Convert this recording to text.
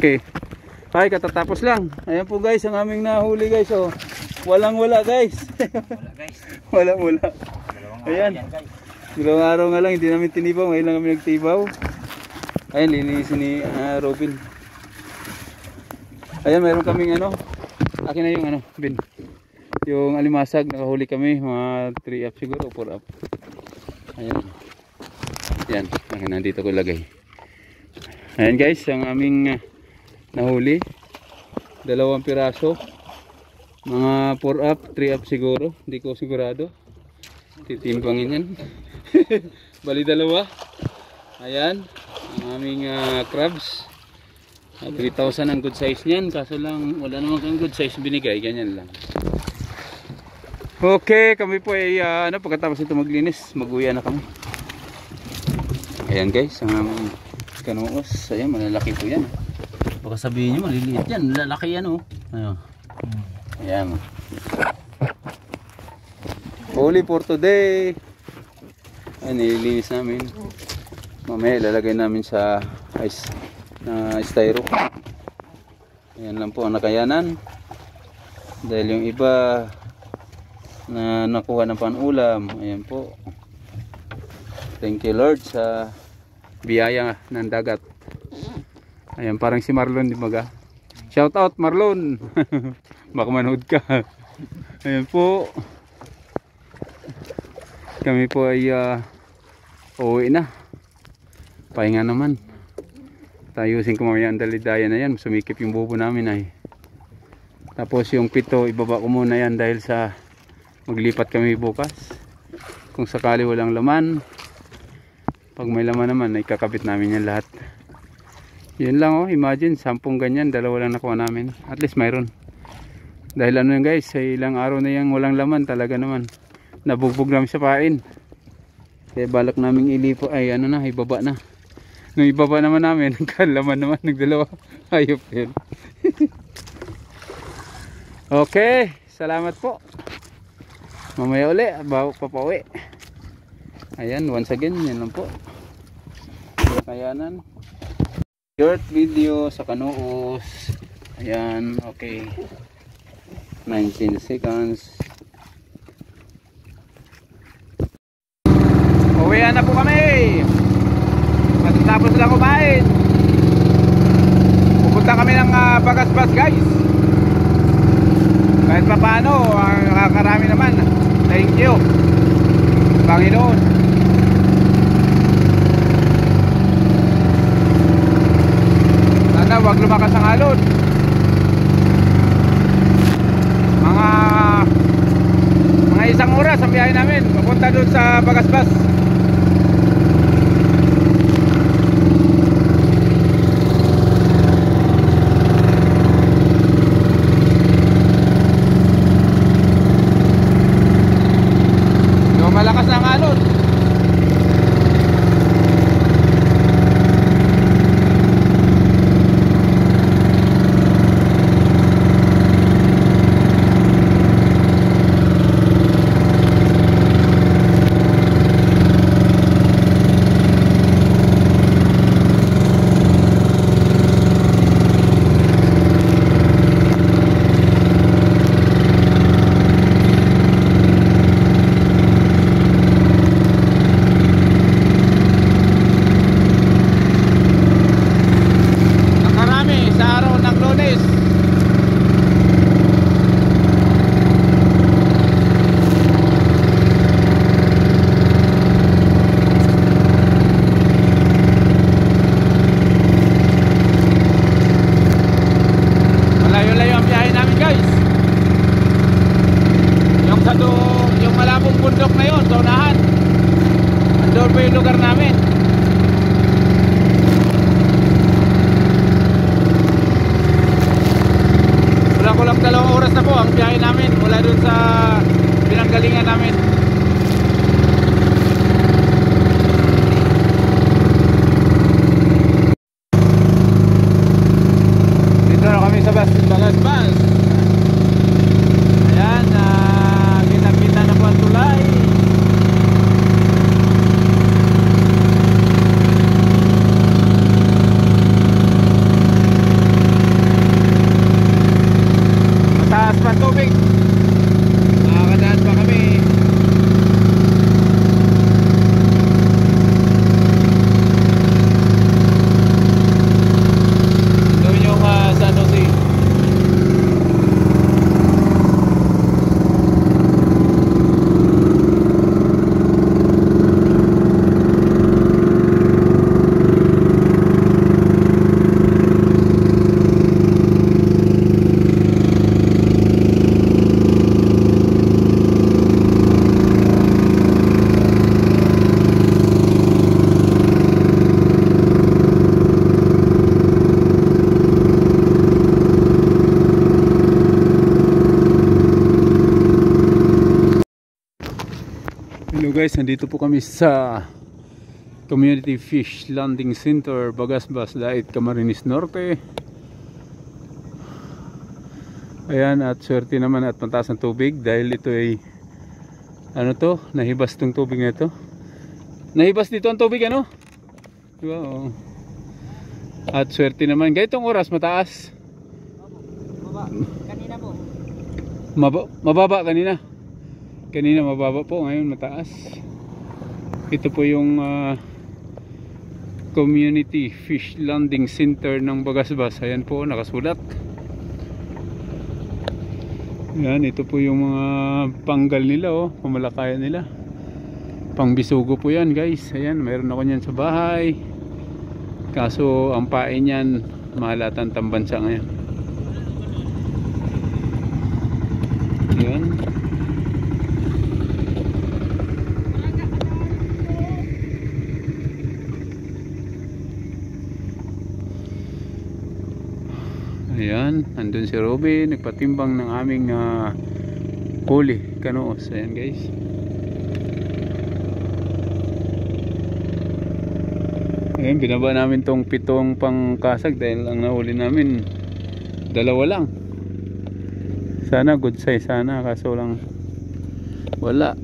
Okay. Ay, katatapos lang. Ayan po guys, ang aming nahuli guys. Oh. Walang wala guys. Wala guys. Walang wala. Ayan. Dalawang araw nga lang, hindi namin tinibaw. Ngayon lang kami nagtibaw. Ayan, linisin ni Robin. Ayan, meron kaming ano. Akin na yung ano, bin. Yung alimasag, nakahuli kami. Mga 3 up siguro, 4 up. Ayan. Ayan, akin nandito ko lagay. Ayan guys, ang aming nahuli. 2 piraso. Mga 4 up, 3 up siguro. Hindi ko sigurado. Titimbangin yan. Bali 2. Ayan. Ang aming crabs. 3,000 ang good size niyan. Kaso lang, wala naman kang good size binigay. Ganyan lang. Okay, kami po ay pagkatapos ito maglinis, mag-uwi na kami. Ayan guys, ang aming kanuos. Ayan, malalaki po yan. Baka sabihin nyo, maliliit yan. Lalaki yan oh. Ayan. Ayan. Huli for today. Ayan, nililinis namin. Mamaya ilalagay namin sa ice na styro. Ayan lang po ang nakayanan. Dahil yung iba na nakuha ng panulam. Ayan po. Thank you Lord sa biyaya ng dagat. Ayan, parang si Marlon, di ba ga? Shout out Marlon. Baka manood ka. Ayan po. Kami po ay uuwi na. Pahinga naman. Tayusin ko mamaya ang dalidaya na yan. Sumikip yung bubo namin ay. Tapos yung pito, ibaba ko muna yan dahil sa maglipat kami bukas. Kung sakali walang laman. Pag may laman naman, ay kakabit namin yan lahat. Yun lang oh, imagine 10 ganyan, 2 lang nakuha namin. At least mayroon. Dahil ano yun guys, sa ilang araw na yan walang laman talaga naman. Nabugbog namin sa pain. Kaya balak naming ilipo, ay ano na, ibaba na. Nung ibaba naman namin, nagkalaman naman, nagdalawa. Ayop yun. Okay, salamat po. Mamaya uli, bago papauwi. Ayan, once again, yan lang po. Kayanan. Short video sa Kanuos. Ayan, okay. 19 seconds. Uwian na po kami. Matapos lang kumain. Pupunta kami ng Bagasbas guys. Kahit pa paano, nakakarami naman. Thank you Panginoon. Sana wag lumakas ang alon. Mga 1 oras ang biyahe namin papunta doon sa Bagasbas. Malakas ang alon. Yung malabong bundok na yun, sa unahan. Andun po yung lugar namin. Kulang 2 oras na po ang biyahe namin mula dun sa pinanggalingan namin. Dito na kami sa Bagasbas. Ayan, kita-kita na po ang tulay. guys, nandito po kami sa Community Fish Landing Center, Bagasbas, Lait, Camarines Norte. Ayan, at swerte naman at mataas ang tubig dahil ito ay ano to, nahibas tong tubig na ito. Nahibas dito ang tubig, ano? Diba? Oo. At swerte naman, ganitong oras mataas. Mababa. Kanina po. Mababa kanina. Kanina mababa po, ngayon mataas. Ito po yung Community Fish Landing Center ng Bagasbas. Ayan po, nakasulat. Ayan, ito po yung mga panggal nila, oh, pamalakayan nila. Pangbisugo po yan, guys. Ayan, mayroon ako niyan sa bahay. Kaso ang pain niyan mahalatan tambansa ngayon. Ayan. Ayan, andun si Robin, nagpatimbang ng aming huli, kanoos. Ayan, guys. Ayan, binaba namin tong 7 pangkasag dahil ang nahuli namin 2 lang. Sana good size sana, kaso lang wala.